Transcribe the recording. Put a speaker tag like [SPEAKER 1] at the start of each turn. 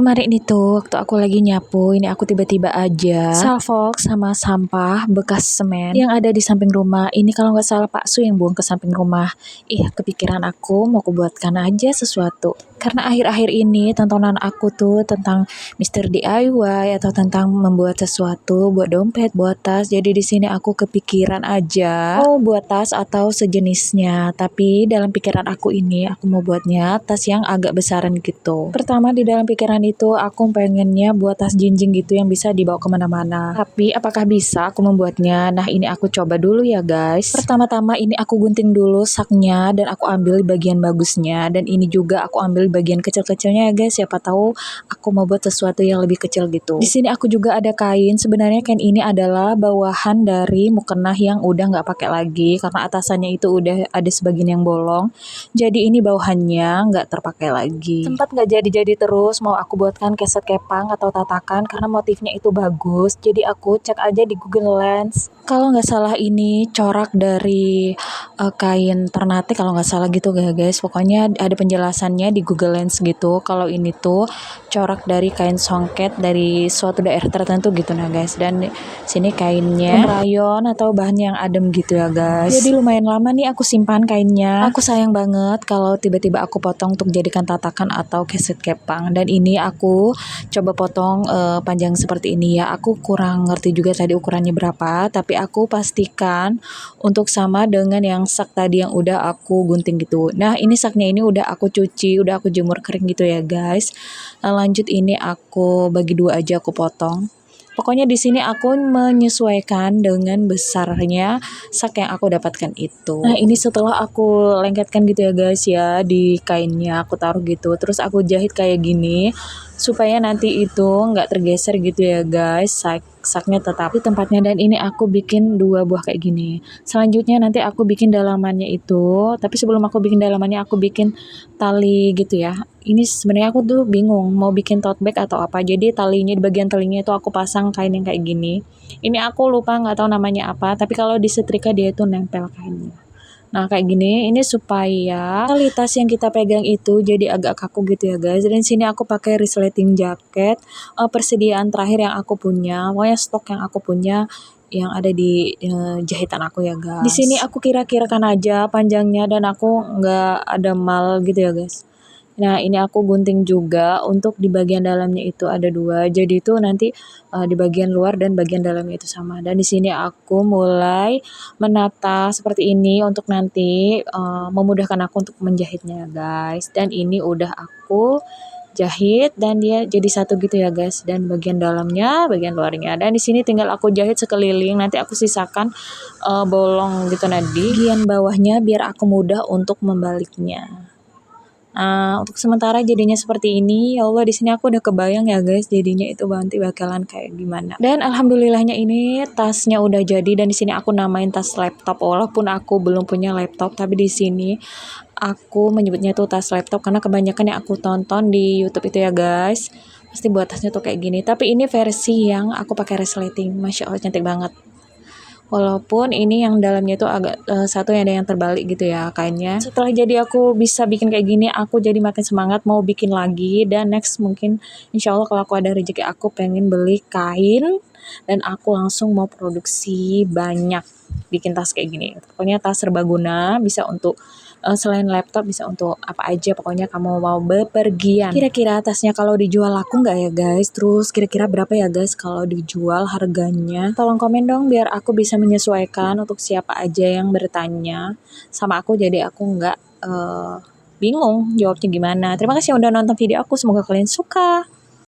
[SPEAKER 1] Kemarin itu waktu aku lagi nyapu, ini aku tiba-tiba aja salfok sama sampah bekas semen yang ada di samping rumah. Ini kalau nggak salah Pak Su yang buang ke samping rumah. Kepikiran aku mau kubuatkan aja sesuatu. Karena akhir-akhir ini tontonan aku tuh tentang Mister DIY atau tentang membuat sesuatu, buat dompet, buat tas. Jadi di sini aku kepikiran aja mau buat tas atau sejenisnya. Tapi dalam pikiran aku ini aku mau buatnya tas yang agak besaran gitu. Pertama di dalam pikiran itu aku pengennya buat tas jinjing gitu yang bisa dibawa kemana-mana. Tapi apakah bisa aku membuatnya? Nah ini aku coba dulu ya guys. Pertama-tama ini aku gunting dulu saknya dan aku ambil bagian bagusnya. Dan ini juga aku ambil bagian kecil-kecilnya ya guys. Siapa tahu aku mau buat sesuatu yang lebih kecil gitu. Di sini aku juga ada kain. Sebenarnya kain ini adalah bawahan dari mukena yang udah nggak pakai lagi karena atasannya itu udah ada sebagian yang bolong. Jadi ini bawahannya nggak terpakai lagi. Sempat nggak jadi-jadi terus mau aku buatkan keset kepang atau tatakan karena motifnya itu bagus. Jadi aku cek aja di Google Lens. Kalau nggak salah ini corak dari kain Ternate kalau nggak salah gitu ya guys. Pokoknya ada penjelasannya di Google Lens gitu. Kalau ini tuh corak dari kain songket dari suatu daerah tertentu gitu nah guys. Dan sini kainnya rayon atau bahan yang adem gitu ya guys. Jadi lumayan lama nih aku simpan kainnya. Aku sayang banget kalau tiba-tiba aku potong untuk jadikan tatakan atau keset kepang. Dan ini aku coba potong panjang seperti ini ya. Aku kurang ngerti juga tadi ukurannya berapa. Tapi aku pastikan untuk sama dengan yang sak tadi yang udah aku gunting gitu. Nah ini saknya ini udah aku cuci, udah aku jemur kering gitu ya guys. Nah, lanjut ini aku bagi dua aja aku potong. Pokoknya di sini aku menyesuaikan dengan besarnya sak yang aku dapatkan itu. Nah ini setelah aku lengketkan gitu ya guys ya di kainnya aku taruh gitu. Terus aku jahit kayak gini supaya nanti itu nggak tergeser gitu ya guys. Saknya tetap di tempatnya dan ini aku bikin 2 buah kayak gini. Selanjutnya nanti aku bikin dalamannya itu. Tapi sebelum aku bikin dalamannya aku bikin tali gitu ya. Ini sebenarnya aku tuh bingung mau bikin tote bag atau apa. Jadi talinya di bagian talinya itu aku pasang kain yang kayak gini. Ini aku lupa nggak tahu namanya apa. Tapi kalau disetrika dia itu nempel kainnya. Nah kayak gini, ini supaya tali tas yang kita pegang itu jadi agak kaku gitu ya guys. Dan sini aku pakai resleting jaket, persediaan terakhir yang aku punya, pokoknya stok yang aku punya yang ada di jahitan aku ya guys. Di sini aku kira-kirakan aja panjangnya dan aku nggak ada mal gitu ya guys. Nah ini aku gunting juga untuk di bagian dalamnya itu ada 2. Jadi itu nanti di bagian luar dan bagian dalamnya itu sama. Dan di sini aku mulai menata seperti ini untuk nanti memudahkan aku untuk menjahitnya guys. Dan ini udah aku jahit dan dia jadi satu gitu ya guys. Dan bagian dalamnya, bagian luarnya. Dan di sini tinggal aku jahit sekeliling. Nanti aku sisakan bolong gitu nanti. Bagian bawahnya biar aku mudah untuk membaliknya. Nah, untuk sementara jadinya seperti ini. Ya Allah, di sini aku udah kebayang ya guys, jadinya itu nanti bakalan kayak gimana. Dan alhamdulillahnya ini tasnya udah jadi dan di sini aku namain tas laptop. Walaupun aku belum punya laptop, tapi di sini aku menyebutnya tuh tas laptop karena kebanyakan yang aku tonton di YouTube itu ya guys. Pasti buat tasnya tuh kayak gini. Tapi ini versi yang aku pakai resleting. Masya Allah cantik banget. Walaupun ini yang dalamnya itu agak satu yang ada yang terbalik gitu ya kainnya. Setelah jadi aku bisa bikin kayak gini, aku jadi makin semangat mau bikin lagi. Dan next mungkin insya Allah kalau aku ada rezeki aku pengen beli kain dan aku langsung mau produksi banyak bikin tas kayak gini. Pokoknya tas serbaguna bisa untuk selain laptop bisa untuk apa aja pokoknya kamu mau bepergian. Kira-kira tasnya kalau dijual laku nggak ya guys? Terus kira-kira berapa ya guys kalau dijual harganya? Tolong komen dong biar aku bisa menyesuaikan untuk siapa aja yang bertanya sama aku jadi aku nggak bingung jawabnya gimana. Terima kasih yang udah nonton video aku, semoga kalian suka.